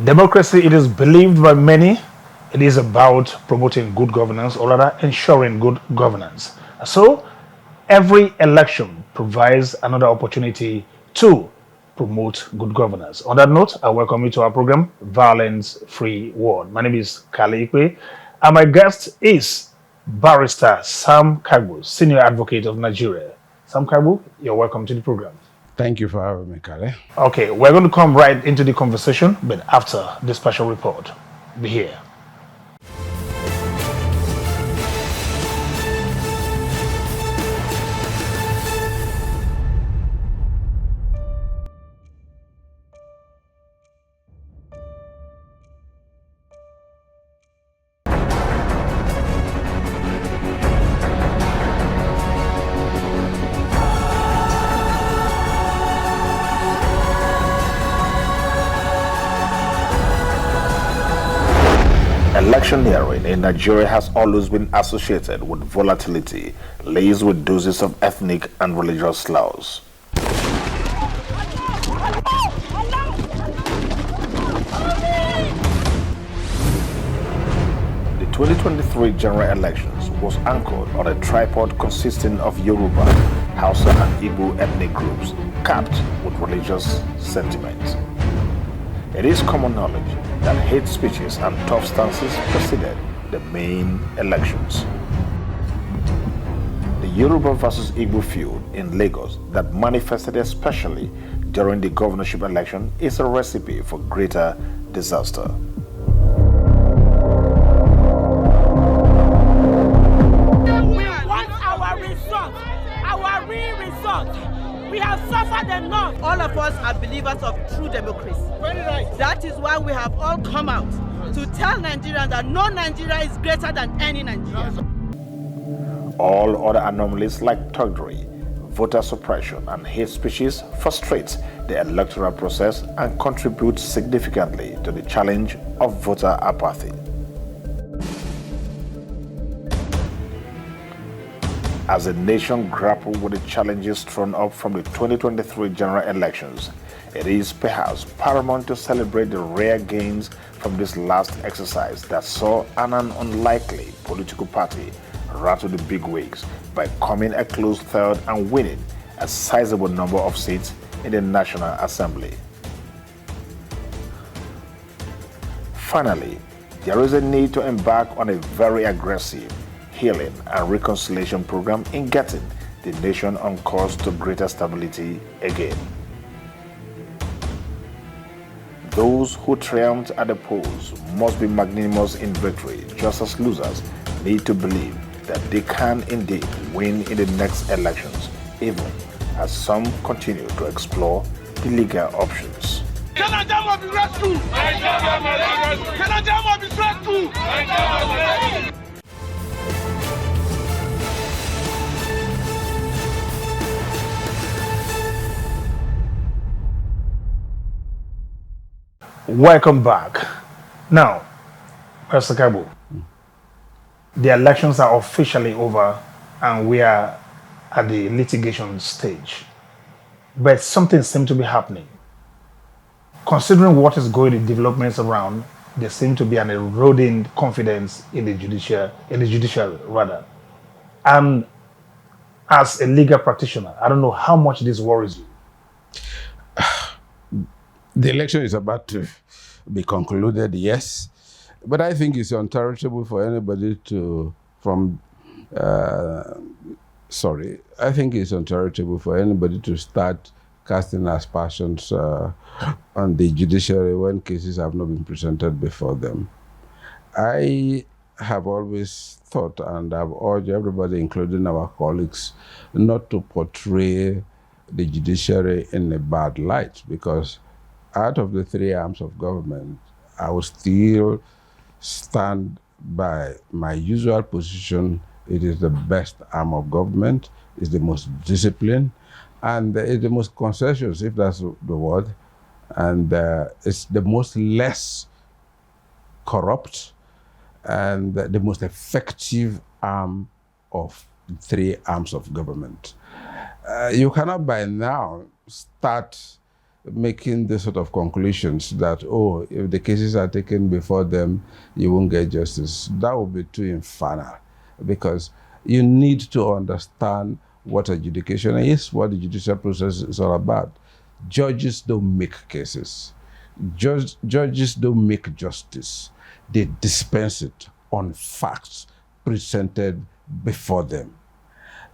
Democracy, it is believed by many, it is about promoting good governance, or rather ensuring good governance. So every election provides another opportunity to promote good governance. On that note, I welcome you to our program, Violence Free World. My name is Ikpe, and my guest is Barrister Sam Kargbo, Senior Advocate of Nigeria. Sam Kargbo, you're welcome to the program. Thank you for having me, Kale. Okay, we're going to come right into the conversation, but after the special report. Be here. Electioneering in Nigeria has always been associated with volatility, laced with doses of ethnic and religious slurs. The 2023 general elections was anchored on a tripod consisting of Yoruba, Hausa and Igbo ethnic groups, capped with religious sentiments. It is common knowledge that hate speeches and tough stances preceded the main elections. The Yoruba versus Igbo feud in Lagos that manifested especially during the governorship election is a recipe for greater disaster. We want our results, our real results. We have suffered enough. All of us are believers of true democracy. Very right. That is why we have all come out to tell Nigerians that no Nigeria is greater than any Nigerian. All other anomalies like thuggery, voter suppression, and hate speeches frustrate the electoral process and contribute significantly to the challenge of voter apathy. As the nation grapples with the challenges thrown up from the 2023 general elections, it is perhaps paramount to celebrate the rare gains from this last exercise that saw an unlikely political party rattle the big wigs by coming a close third and winning a sizable number of seats in the National Assembly. Finally, there is a need to embark on a very aggressive healing and reconciliation program in getting the nation on course to greater stability again. Those who triumphed at the polls must be magnanimous in victory, just as losers need to believe that they can indeed win in the next elections, even as some continue to explore the legal options. Welcome back. Now, Mr. Kargbo, the elections are officially over and we are at the litigation stage. But something seems to be happening. Considering what is going, the developments around, there seems to be an eroding confidence in the judiciary rather. And as a legal practitioner, I don't know how much this worries you. The election is about to be concluded, yes. But I think it's uncharitable for anybody to, I think it's uncharitable for anybody to start casting aspersions on the judiciary when cases have not been presented before them. I have always thought, and I've urged everybody, including our colleagues, not to portray the judiciary in a bad light, because out of the three arms of government, I will still stand by my usual position. It is the best arm of government, it's the most disciplined, and it's the most conscientious, if that's the word, and it's the most less corrupt and the most effective arm of three arms of government. You cannot by now start making the sort of conclusions that, oh, if the cases are taken before them, you won't get justice. That would be too infernal, because you need to understand what adjudication is, what the judicial process is all about. Judges don't make cases. Judges don't make justice. They dispense it on facts presented before them.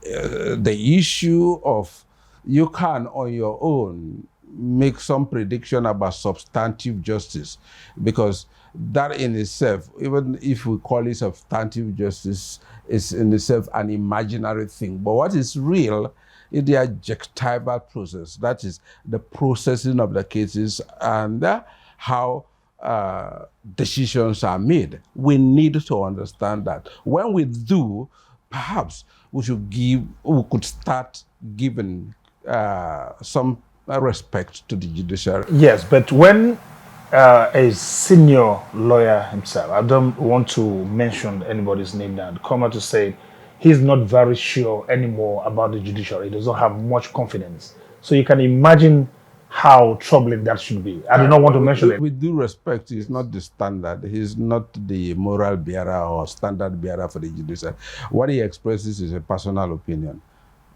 The issue of you can on your own make some prediction about substantive justice, because that in itself, even if we call it substantive justice, is in itself an imaginary thing. But what is real is the adjectival process, that is the processing of the cases and how decisions are made. We need to understand that. When we do, perhaps we could start giving some respect to the judiciary. Yes, but when a senior lawyer himself, I don't want to mention anybody's name now, come out to say he's not very sure anymore about the judiciary. He doesn't have much confidence. So you can imagine how troubling that should be. I do not want to mention it. With due respect, he's not the standard. He's not the moral bearer or standard bearer for the judiciary. What he expresses is a personal opinion,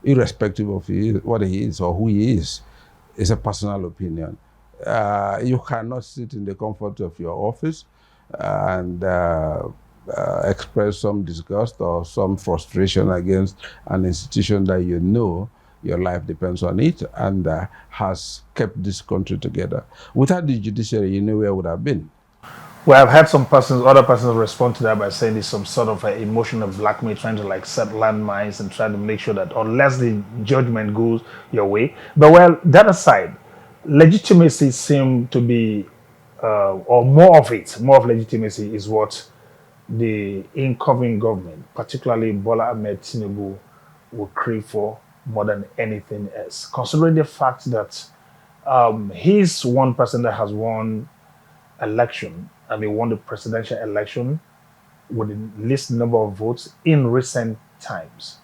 irrespective of what he is or who he is. It's a personal opinion. You cannot sit in the comfort of your office and express some disgust or some frustration against an institution that you know your life depends on it and has kept this country together. Without the judiciary, you know where it would have been. Well, I've had other persons respond to that by saying it's some sort of emotional blackmail, trying to like set landmines and trying to make sure that unless the judgment goes your way. But well, that aside, legitimacy seems to be, or more of legitimacy is what the incoming government, particularly Bola Ahmed Tinubu, will crave for more than anything else. Considering the fact that he's one person that has won won the presidential election with the least number of votes in recent times,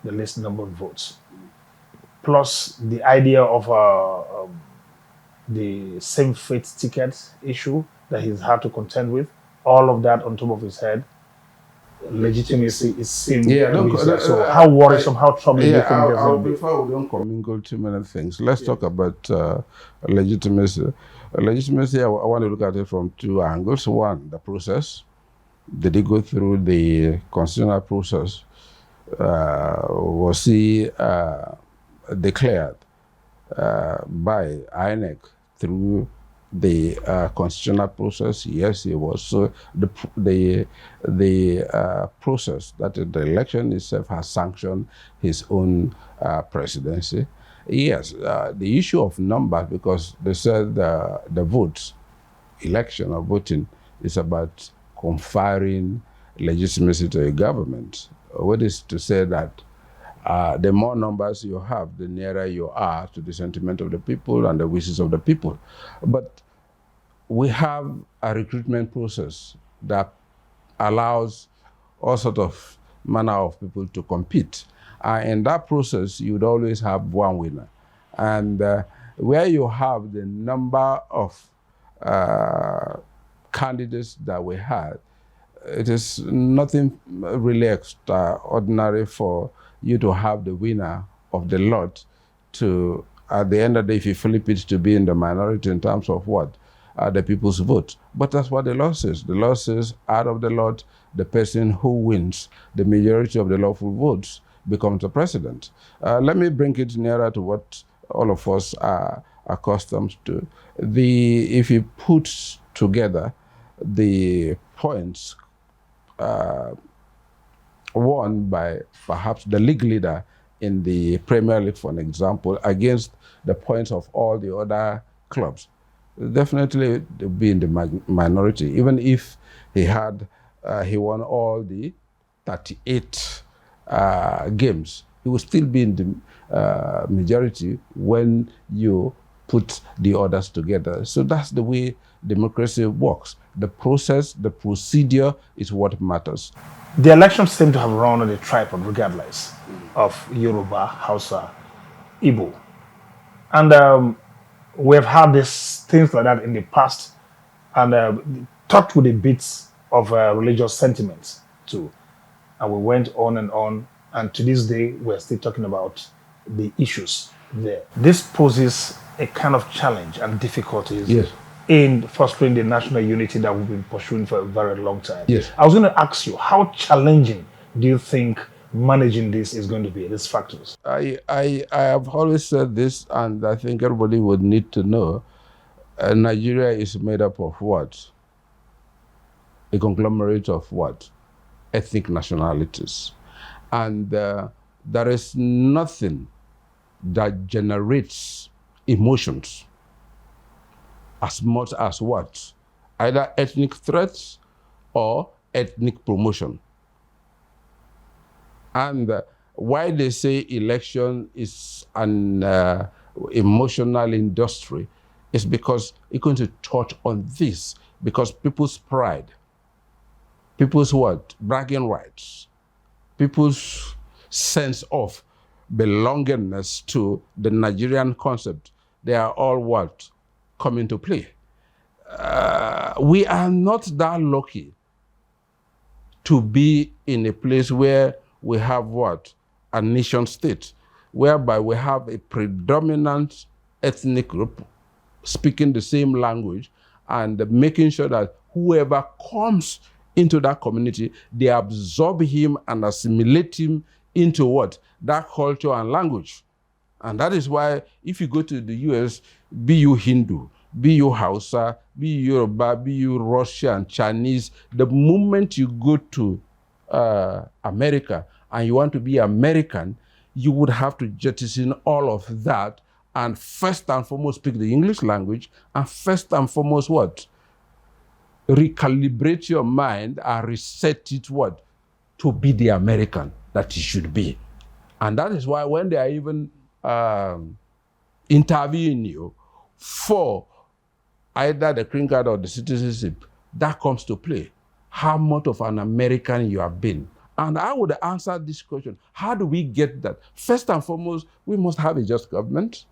the least number of votes. Plus the idea of the same fate ticket issue that he's had to contend with, all of that on top of his head, legitimacy is seen. So how worrisome, how troubling do you think that's going to be? Before we don't commingle too many things, let's talk about legitimacy. Legitimacy, I want to look at it from two angles. One, the process. Did he go through the constitutional process? Was he declared by INEC through the constitutional process? Yes, he was. So the process, that is the election itself, has sanctioned his own presidency. Yes, the issue of numbers, because they said the votes, election or voting, is about conferring legitimacy to a government. What is to say that the more numbers you have, the nearer you are to the sentiment of the people and the wishes of the people. But we have a recruitment process that allows all sorts of manner of people to compete. In that process, you'd always have one winner. And where you have the number of candidates that we had, it is nothing really extraordinary for you to have the winner of the lot to, at the end of the day, if you flip it, to be in the minority in terms of what? The people's vote. But that's what the law says. The law says out of the lot, the person who wins the majority of the lawful votes becomes the president. Let me bring it nearer to what all of us are accustomed to. If you put together the points won by perhaps the league leader in the Premier League, for an example, against the points of all the other clubs, definitely be in the minority. Even if he won all the 38 games, he will still be in the majority when you put the others together. So that's the way democracy works. The process, the procedure is what matters. The elections seem to have run on a tripod regardless of Yoruba, Hausa, Igbo. And we have had these things like that in the past, and talked with a bit of religious sentiments too. And we went on, and to this day, we're still talking about the issues there. This poses a kind of challenge and difficulties Yes. in fostering the national unity that we've been pursuing for a very long time. Yes. I was going to ask you, how challenging do you think managing this is going to be, these factors? I have always said this, and I think everybody would need to know, Nigeria is made up of what? A conglomerate of what? Ethnic nationalities. And there is nothing that generates emotions as much as what? Either ethnic threats or ethnic promotion. And why they say election is an emotional industry is because it's going to touch on this, because people's pride, people's what? Bragging rights, people's sense of belongingness to the Nigerian concept, they are all what? Come into play. We are not that lucky to be in a place where we have what? A nation state, whereby we have a predominant ethnic group speaking the same language and making sure that whoever comes into that community, they absorb him and assimilate him into what? That culture and language. And that is why if you go to the US, be you Hindu, be you Hausa, be you Yoruba, be you Russian, Chinese, the moment you go to America and you want to be American, you would have to jettison all of that and first and foremost speak the English language, and first and foremost what? Recalibrate your mind and reset it what? To be the American that it should be. And that is why when they are even interviewing you for either the green card or the citizenship, that comes to play. How much of an American you have been. And I would answer this question, how do we get that? First and foremost, we must have a just government.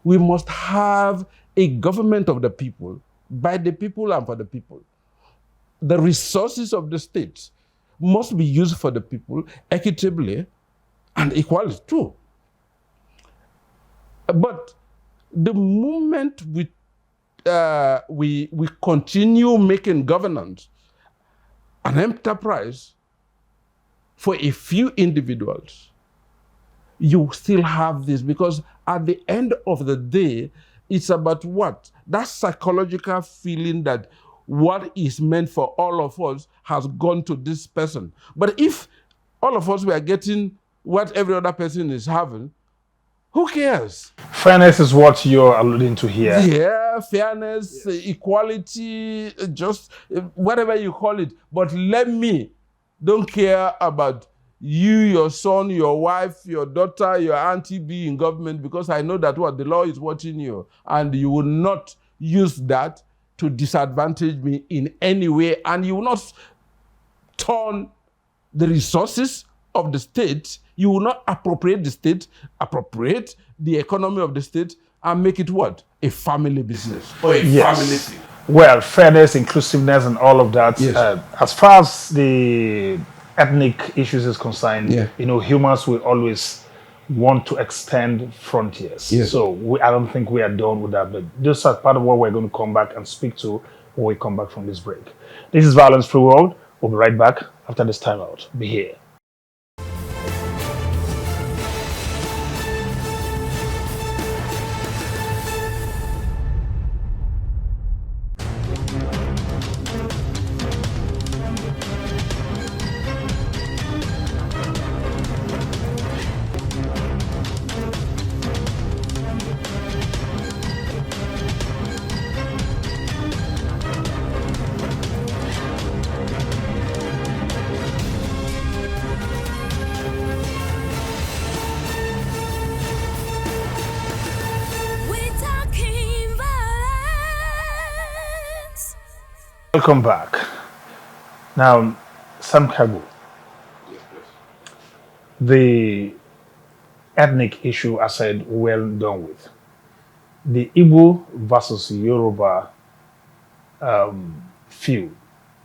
We must have a government of the people, by the people and for the people. The resources of the state must be used for the people equitably and equally too. But the moment we continue making governance an enterprise for a few individuals, you still have this, because at the end of the day, it's about what? That psychological feeling that what is meant for all of us has gone to this person. But if all of us were getting what every other person is having, who cares? Fairness is what you're alluding to here. Yeah, fairness, yes. Equality, just whatever you call it. But let me don't care about you, your son, your wife, your daughter, your auntie be in government, because I know that what the law is watching you, and you will not use that to disadvantage me in any way, and you will not turn the resources of the state, you will not appropriate the state, appropriate the economy of the state, and make it what? A family business or a family thing. Well, fairness, inclusiveness, and all of that. Yes. As far as the ethnic issues is concerned, humans will always want to extend frontiers. Yes. So I don't think we are done with that. But this is part of what we're going to come back and speak to when we come back from this break. This is Violence Free World. We'll be right back after this time out. Be here. Welcome back. Now, Sam Kargbo, the ethnic issue, I said, well done with. the Igbo versus Yoruba feud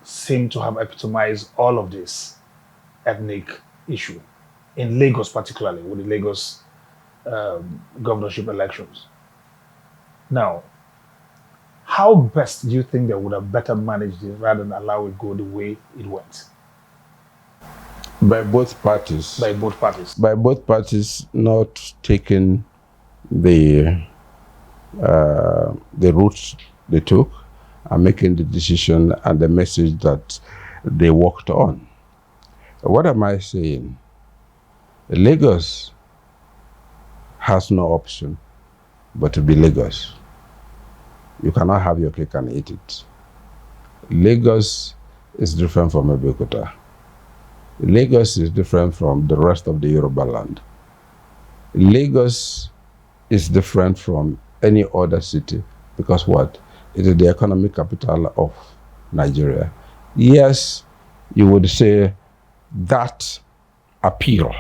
seem to have epitomized all of this ethnic issue in Lagos, particularly with the Lagos governorship elections. Now, how best do you think they would have better managed it rather than allow it go the way it went? By both parties. By both parties. By both parties not taking the route they took and making the decision and the message that they worked on. What am I saying? Lagos has no option but to be Lagos. You cannot have your cake and eat it. Lagos is different from Abeokuta. Lagos is different from the rest of the Yoruba land. Lagos is different from any other city because what? It is the economic capital of Nigeria. Yes, you would say that appeal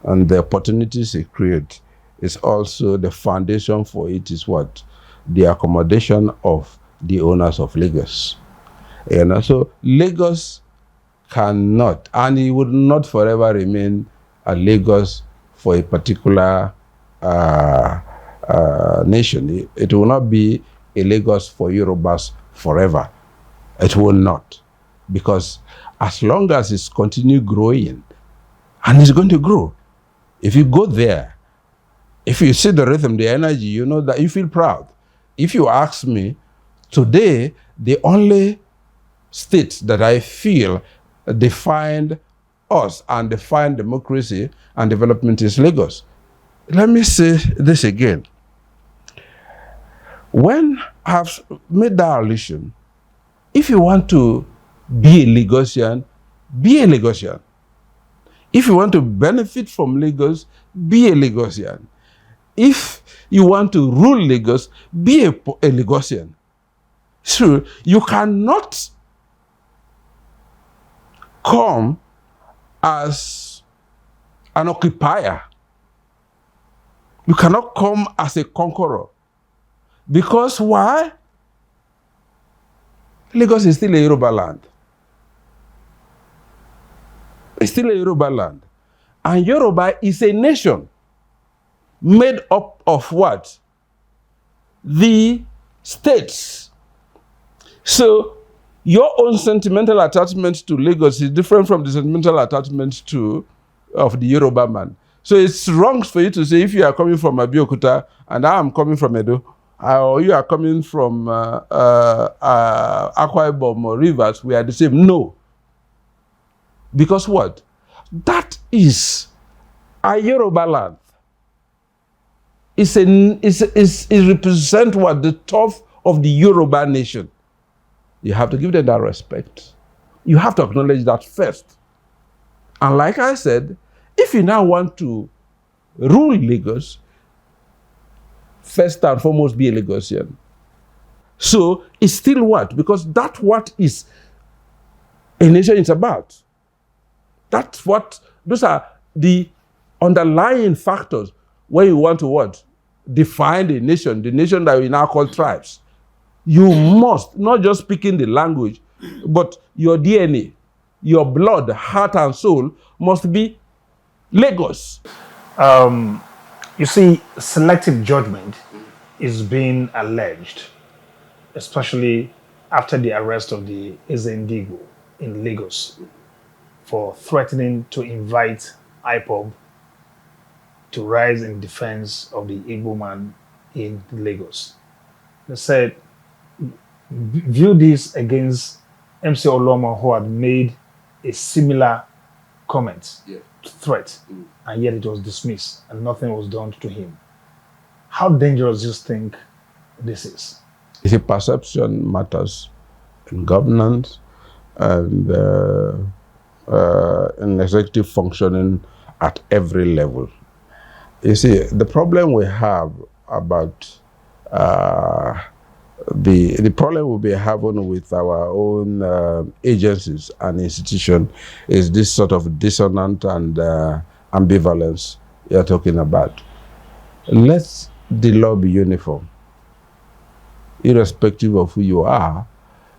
and the opportunities it creates is also the foundation for it is what? The accommodation of the owners of Lagos. You know, so Lagos cannot, and it would not forever remain a Lagos for a particular nation. It will not be a Lagos for Yorubas forever. It will not. Because as long as it's continue growing, and it's going to grow, if you go there, if you see the rhythm, the energy, you know that you feel proud. If you ask me, today, the only state that I feel defined us and defined democracy and development is Lagos. Let me say this again. When I've made that allusion, if you want to be a Lagosian, be a Lagosian. If you want to benefit from Lagos, be a Lagosian. If you want to rule Lagos, be a Lagosian. So you cannot come as an occupier. You cannot come as a conqueror. Because why? Lagos is still a Yoruba land. It's still a Yoruba land. And Yoruba is a nation made up of what? The states. So your own sentimental attachment to Lagos is different from the sentimental attachment of the Yoruba man. So it's wrong for you to say if you are coming from Abeokuta and I am coming from Edo, or you are coming from Akwa Ibom or Rivers, we are the same. No. Because what? That is a Yoruba land. It represents what? The top of the Yoruba nation. You have to give them that respect. You have to acknowledge that first. And like I said, if you now want to rule Lagos, first and foremost be a Lagosian. So it's still what? Because that's what is a nation is about. That's what, those are the underlying factors where you want to what? Define the nation that we now call tribes. You must, not just speaking the language, but your DNA, your blood, heart and soul must be Lagos. You see, selective judgment is being alleged, especially after the arrest of the Ezendigo in Lagos for threatening to invite IPOB to rise in defense of the Igbo man in Lagos. They said, view this against MC Oloma, who had made a similar comment, threat, and yet it was dismissed and nothing was done to him. How dangerous do you think this is? The perception matters in governance and in executive functioning at every level. You see, the problem we have about the problem we'll be having with our own agencies and institutions is this sort of dissonant and ambivalence you're talking about. Let the law be uniform. irrespective of who you are.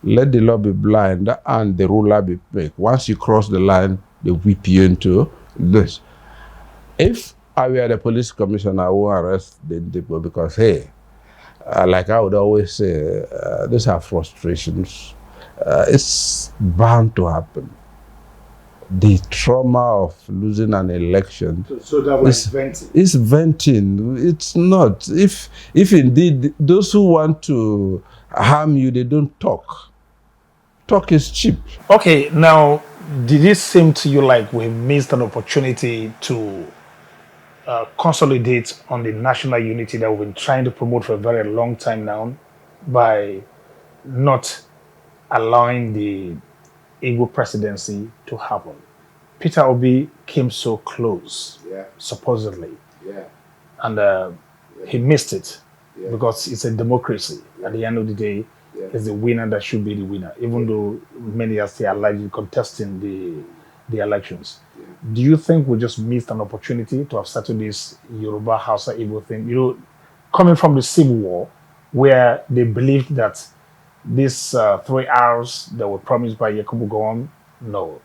Let the law be blind and the ruler be fake. Once you cross the line, they whip you into this. If I were the police commissioner, I won't arrest the people because, hey, like I would always say, these are frustrations. It's bound to happen. The trauma of losing an election. So that was venting. It's venting. It's not. If indeed those who want to harm you, they don't talk. Talk is cheap. Okay, now, did it seem to you like we missed an opportunity to consolidate on the national unity that we've been trying to promote for a very long time now by not allowing the Igbo presidency to happen? Peter Obi came so close, supposedly, and he missed it because it's a democracy. At the end of the day, it's the winner that should be the winner, even though many are still allegedly contesting the elections. Do you think we just missed an opportunity to have started this Yoruba Hausa Igbo thing? You know, coming from the Civil War, where they believed that these 3 hours that were promised by Yakubu Gowon, no.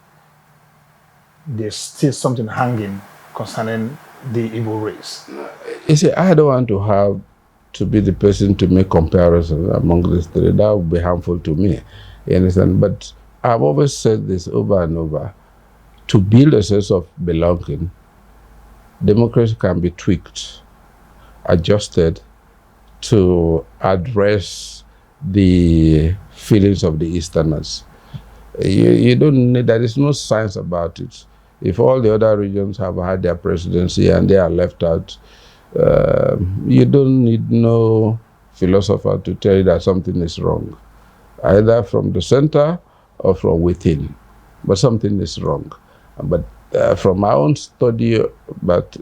There's still something hanging concerning the Igbo race. You see, I don't want to be the person to make comparisons among these three. That would be harmful to me. You understand? But I've always said this over and over. To build a sense of belonging, democracy can be tweaked, adjusted to address the feelings of the Easterners. You don't need, there is no science about it. If all the other regions have had their presidency and they are left out, you don't need no philosopher to tell you that something is wrong, either from the center or from within. But something is wrong. But from my own study about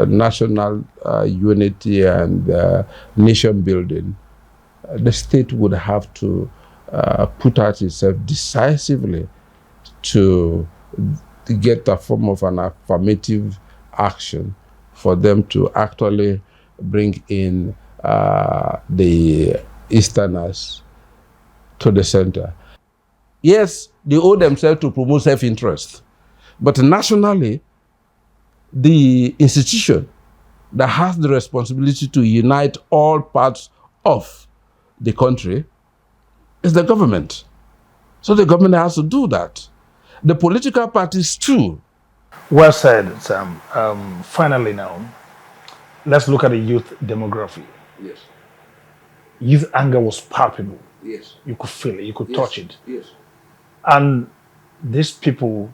national unity and nation building, the state would have to put out itself decisively to get a form of an affirmative action for them to actually bring in the Easterners to the center. Yes, they owe themselves to promote self-interest. But nationally, the institution that has the responsibility to unite all parts of the country is the government. So the government has to do that. The political parties too. Well said, Sam. Finally now, let's look at the youth demography. Yes. Youth anger was palpable. Yes. You could feel it, you could touch it. Yes. And these people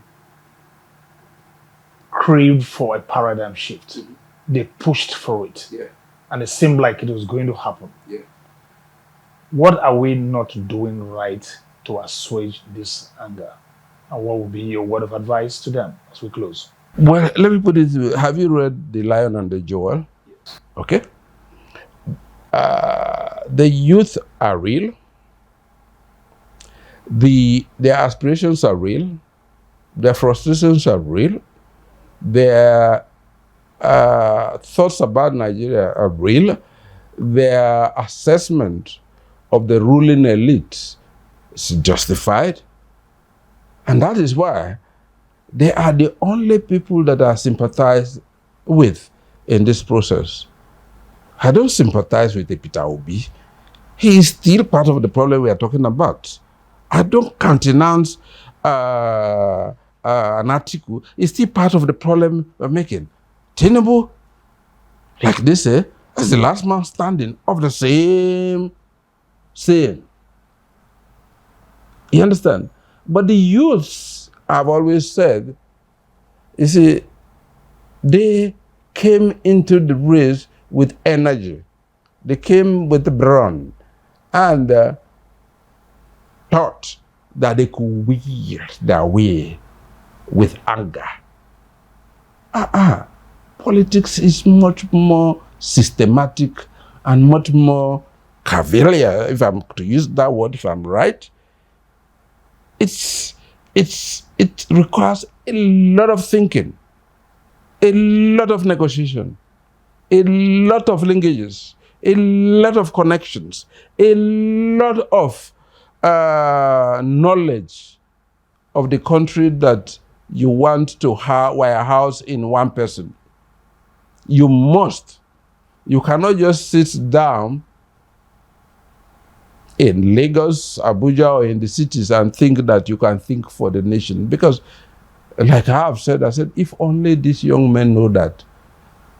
craved for a paradigm shift. Mm-hmm. They pushed for it. Yeah. And it seemed like it was going to happen. Yeah. What are we not doing right to assuage this anger? And what would be your word of advice to them as we close? Well, let me put it this way. Have you read The Lion and the Jewel? Yes. Okay. The youth are real. Their aspirations are real. Their frustrations are real. Their thoughts about Nigeria are real. Their assessment of the ruling elite is justified. And that is why they are the only people that I sympathize with in this process. I don't sympathize with Peter Obi. He is still part of the problem we are talking about. I don't countenance an article. It's still part of the problem we're making. Tinubu, like they say, is the last man standing of the same saying. You understand? But the youths, I've always said, you see, they came into the race with energy. They came with the brawn and thought that they could wield their way with anger. Politics is much more systematic and much more cavalier, if I'm to use that word, if I'm right. It requires a lot of thinking, a lot of negotiation, a lot of linkages, a lot of connections, a lot of knowledge of the country that you want to warehouse in one person. You must. You cannot just sit down in Lagos, Abuja, or in the cities and think that you can think for the nation. Because, like I have said, if only these young men know that,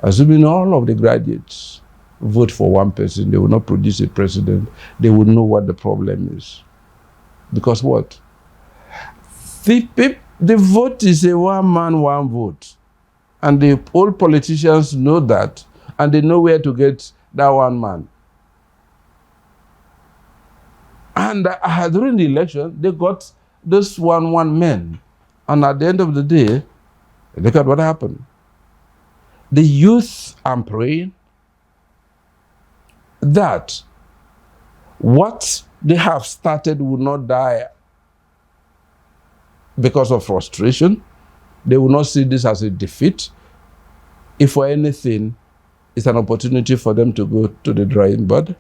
assuming all of the graduates vote for one person, they will not produce a president, they will know what the problem is. Because what? The vote is a one man, one vote. And the old politicians know that, and they know where to get that one man. And during the election, they got those one men. And at the end of the day, look at what happened. The youth are praying that what they have started will not die because of frustration. They will not see this as a defeat. If for anything, it's an opportunity for them to go to the drawing board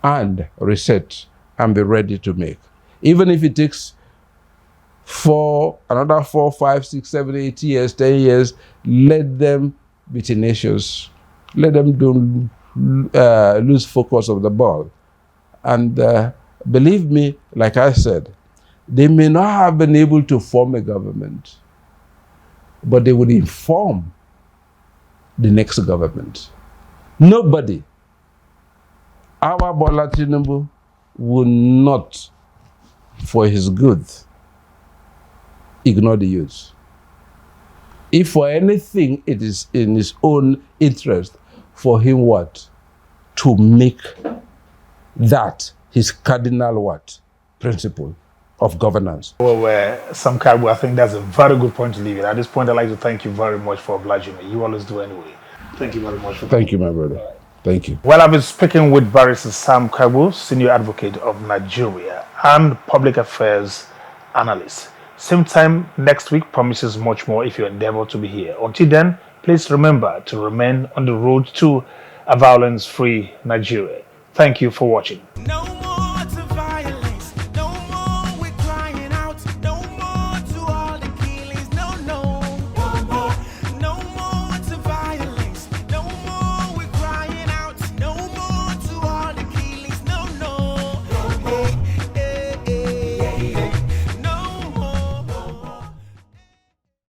and reset and be ready to make. Even if it takes another 4, 5, 6, 7, 8 years, 10 years, let them be tenacious. Let them don't lose focus of the ball. And believe me, like I said, they may not have been able to form a government, but they would inform the next government. Nobody, our Bola Tinubu, will not, for his good, ignore the youth. If for anything it is in his own interest for him what? To make that his cardinal principle of governance. Well, Sam Kargbo, I think that's a very good point to leave it. At this point, I'd like to thank you very much for obliging me. You always do anyway. Thank you very much. Thank you, my brother. Right. Thank you. Well, I've been speaking with Barrister Sam Kargbo, Senior Advocate of Nigeria and Public Affairs Analyst. Same time next week promises much more if you endeavor to be here. Until then, please remember to remain on the road to a violence-free Nigeria. Thank you for watching. No more.